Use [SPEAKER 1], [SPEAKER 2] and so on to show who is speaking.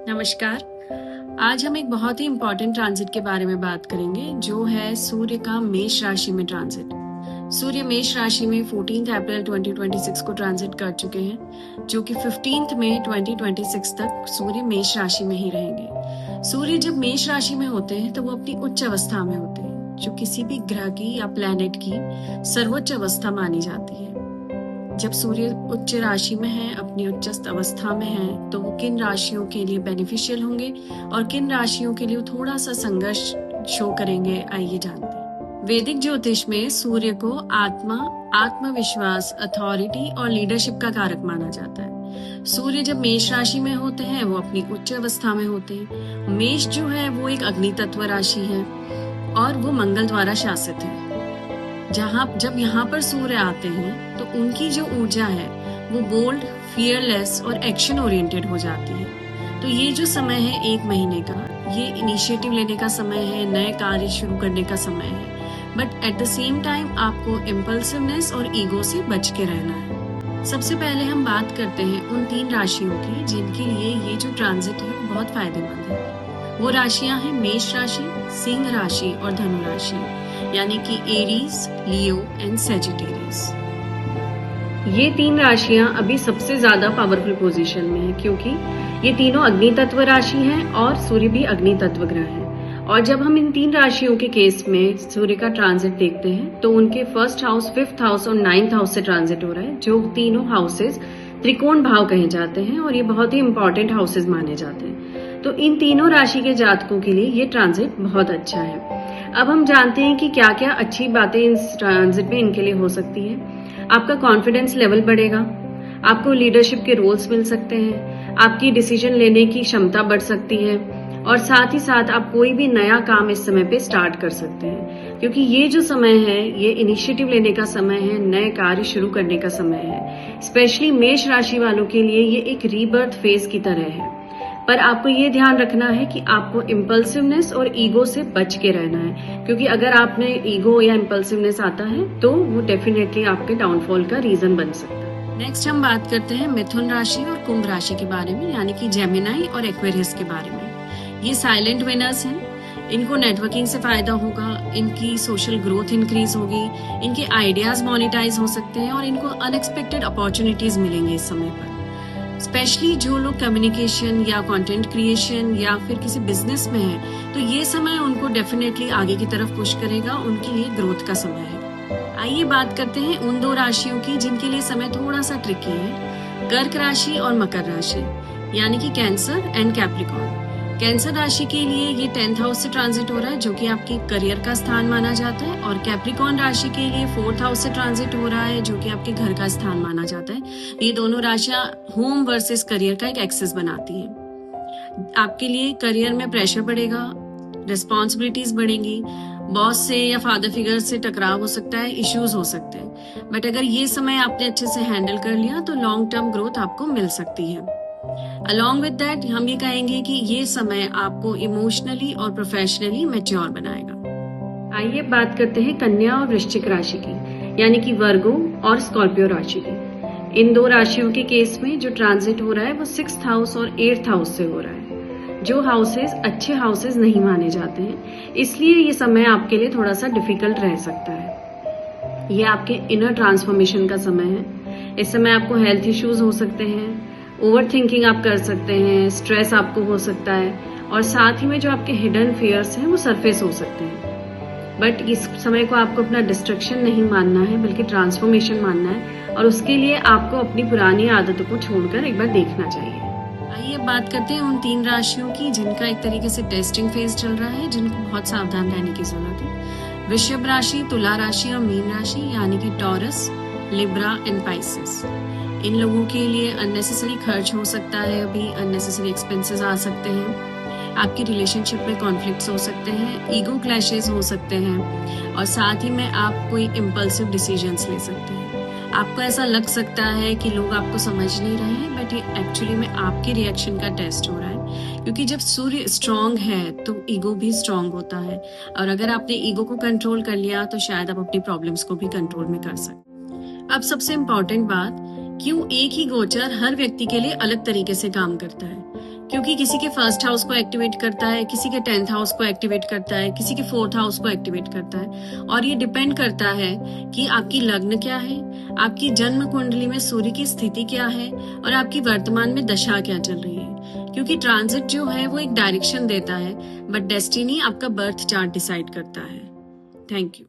[SPEAKER 1] नमस्कार। आज हम एक बहुत ही इम्पोर्टेंट ट्रांजिट के बारे में बात करेंगे जो है सूर्य का मेष राशि में ट्रांजिट। सूर्य मेष राशि में 14 अप्रैल 2026 को ट्रांजिट कर चुके हैं, जो कि 15 मई 2026 तक सूर्य मेष राशि में ही रहेंगे। सूर्य जब मेष राशि में होते हैं तो वो अपनी उच्च अवस्था में होते हैं, जो किसी भी ग्रह की या प्लैनेट की सर्वोच्च अवस्था मानी जाती है। जब सूर्य उच्च राशि में है, अपनी उच्चस्थ अवस्था में है, तो वो किन राशियों के लिए बेनिफिशियल होंगे और किन राशियों के लिए थोड़ा सा संघर्ष शो करेंगे, आइए जानते हैं। वैदिक ज्योतिष में सूर्य को आत्मा, आत्मविश्वास, अथॉरिटी और लीडरशिप का कारक माना जाता है। सूर्य जब मेष राशि में होते हैं वो अपनी उच्च अवस्था में होते हैं। मेष जो है वो एक अग्नि तत्व राशि है और वो मंगल द्वारा शासित है। जब यहाँ पर सूर्य आते हैं तो उनकी जो ऊर्जा है वो बोल्ड, फियरलेस और एक्शन ओरिएंटेड हो जाती है। तो ये जो समय है 1 महीने का, ये इनिशिएटिव लेने का समय है, नए कार्य शुरू करने का समय है। But at the same time आपको इम्पल्सिवनेस और ईगो से बच के रहना है। सबसे पहले हम बात करते हैं उन 3 राशियों की जिनके लिए ये जो ट्रांजिट है बहुत फायदेमंद है। वो राशियां हैं मेष राशि, सिंह राशि और धनु राशि, यानी कि एरीज, लियो एंड सेजिटेरियस। ये 3 राशियां अभी सबसे ज्यादा पावरफुल पोजीशन में है, क्योंकि ये तीनों अग्नि तत्व राशि हैं और सूर्य भी अग्नि तत्व ग्रह है। और जब हम इन 3 राशियों के केस में सूर्य का ट्रांजिट देखते हैं तो उनके 1st हाउस, 5th हाउस और 9th हाउस से ट्रांजिट हो रहा है, जो तीनों हाउसेज त्रिकोण भाव कहे जाते हैं और ये बहुत ही इंपॉर्टेंट हाउसेज माने जाते हैं। तो इन तीनों राशि के जातकों के लिए ये ट्रांजिट बहुत अच्छा है। अब हम जानते हैं कि क्या क्या अच्छी बातें इस ट्रांजिट में इनके लिए हो सकती है। आपका कॉन्फिडेंस लेवल बढ़ेगा, आपको लीडरशिप के रोल्स मिल सकते हैं, आपकी डिसीजन लेने की क्षमता बढ़ सकती है और साथ ही साथ आप कोई भी नया काम इस समय पे स्टार्ट कर सकते हैं, क्योंकि ये जो समय है ये इनिशिएटिव लेने का समय है, नए कार्य शुरू करने का समय है। स्पेशली मेष राशि वालों के लिए ये एक रीबर्थ फेज की तरह है। पर आपको ये ध्यान रखना है कि आपको इम्पल्सिवनेस और ईगो से बच के रहना है, क्योंकि अगर आप में ईगो या इम्पल्सिवनेस आता है तो वो डेफिनेटली आपके डाउनफॉल का रीजन बन सकता है। नेक्स्ट हम बात करते हैं मिथुन राशि और कुंभ राशि के बारे में, यानी कि जेमिनाई और एक्वेरियस के बारे में। ये साइलेंट विनर्स हैं, इनको नेटवर्किंग से फायदा होगा, इनकी सोशल ग्रोथ इंक्रीज होगी, इनके आइडियाज मोनेटाइज हो सकते हैं और इनको अनएक्सपेक्टेड अपॉर्चुनिटीज मिलेंगी इस समय पर। स्पेशली जो लोग कम्युनिकेशन या कंटेंट क्रिएशन या फिर किसी बिजनेस में है, तो ये समय उनको डेफिनेटली आगे की तरफ पुश करेगा, उनके लिए ग्रोथ का समय है। आइए बात करते हैं उन 2 राशियों की जिनके लिए समय थोड़ा सा ट्रिकी है, कर्क राशि और मकर राशि, यानी कि कैंसर एंड कैप्रिकॉर्न। कैंसर राशि के लिए ये 10th हाउस से ट्रांजिट हो रहा है, जो कि आपकी करियर का स्थान माना जाता है, और कैप्रिकॉर्न राशि के लिए 4th हाउस से ट्रांजिट हो रहा है, जो कि आपके घर का स्थान माना जाता है। ये दोनों राशियां होम वर्सेस करियर का एक एक्सेस बनाती हैं। आपके लिए करियर में प्रेशर बढ़ेगा, रिस्पॉन्सिबिलिटीज बढ़ेंगी, बॉस से या फादर फिगर से टकराव हो सकता है, इश्यूज हो सकते हैं। बट अगर ये समय आपने अच्छे से हैंडल कर लिया तो लॉन्ग टर्म ग्रोथ आपको मिल सकती है। अलॉन्ग विद दैट हम ये कहेंगे कि ये समय आपको इमोशनली और प्रोफेशनली मैच्योर बनाएगा। आइए बात करते हैं कन्या और वृश्चिक राशि की, यानी कि वर्गो और स्कॉर्पियो राशि की। इन 2 राशियों के केस में जो ट्रांजिट हो रहा है वो 6th हाउस और 8th हाउस से हो रहा है, जो हाउसेस अच्छे हाउसेस नहीं माने जाते हैं। इसलिए ये समय आपके लिए थोड़ा सा डिफिकल्ट रह सकता है। ये आपके इनर ट्रांसफॉर्मेशन का समय है। इस समय आपको हेल्थ इश्यूज हो सकते हैं, ओवर थिंकिंग आप कर सकते हैं, स्ट्रेस आपको हो सकता है और साथ ही में जो आपके हिडन फियर्स हैं वो सरफेस हो सकते हैं। बट इस समय को आपको अपना डिस्ट्रक्शन नहीं मानना है, बल्कि ट्रांसफॉर्मेशन मानना है, और उसके लिए आपको अपनी पुरानी आदतों को छोड़कर एक बार देखना चाहिए। आइए बात करते हैं उन 3 राशियों की जिनका एक तरीके से टेस्टिंग फेज चल रहा है, जिनको बहुत सावधान रहने की जरूरत है। वृषभ राशि, तुला राशि और मीन राशि, यानी कि टॉरस, लिब्रा एंड पाइसेस। इन लोगों के लिए अननेसेसरी खर्च हो सकता है, अभी अननेसेसरी एक्सपेंसेस आ सकते हैं, आपकी रिलेशनशिप में कॉन्फ्लिक्ट्स हो सकते हैं, ईगो क्लैशेस हो सकते हैं और साथ ही में आप कोई इम्पल्सिव डिसीजंस ले सकते हैं। आपको ऐसा लग सकता है कि लोग आपको समझ नहीं रहे हैं, बट ये एक्चुअली में आपके रिएक्शन का टेस्ट हो रहा है, क्योंकि जब सूर्य स्ट्रांग है तो ईगो भी स्ट्रांग होता है, और अगर आपने ईगो को कंट्रोल कर लिया तो शायद आप अपनी प्रॉब्लम्स को भी कंट्रोल में कर सकते। अब सबसे इम्पोर्टेंट बात, क्यों एक ही गोचर हर व्यक्ति के लिए अलग तरीके से काम करता है। क्योंकि किसी के फर्स्ट हाउस को एक्टिवेट करता है, किसी के 10th हाउस को एक्टिवेट करता है, किसी के 4th हाउस को एक्टिवेट करता है। और ये डिपेंड करता है कि आपकी लग्न क्या है, आपकी जन्म कुंडली में सूर्य की स्थिति क्या है और आपकी वर्तमान में दशा क्या चल रही है। क्योंकि ट्रांजिट जो है वो एक डायरेक्शन देता है, बट डेस्टिनी आपका बर्थ चार्ट डिसाइड करता है। Thank you.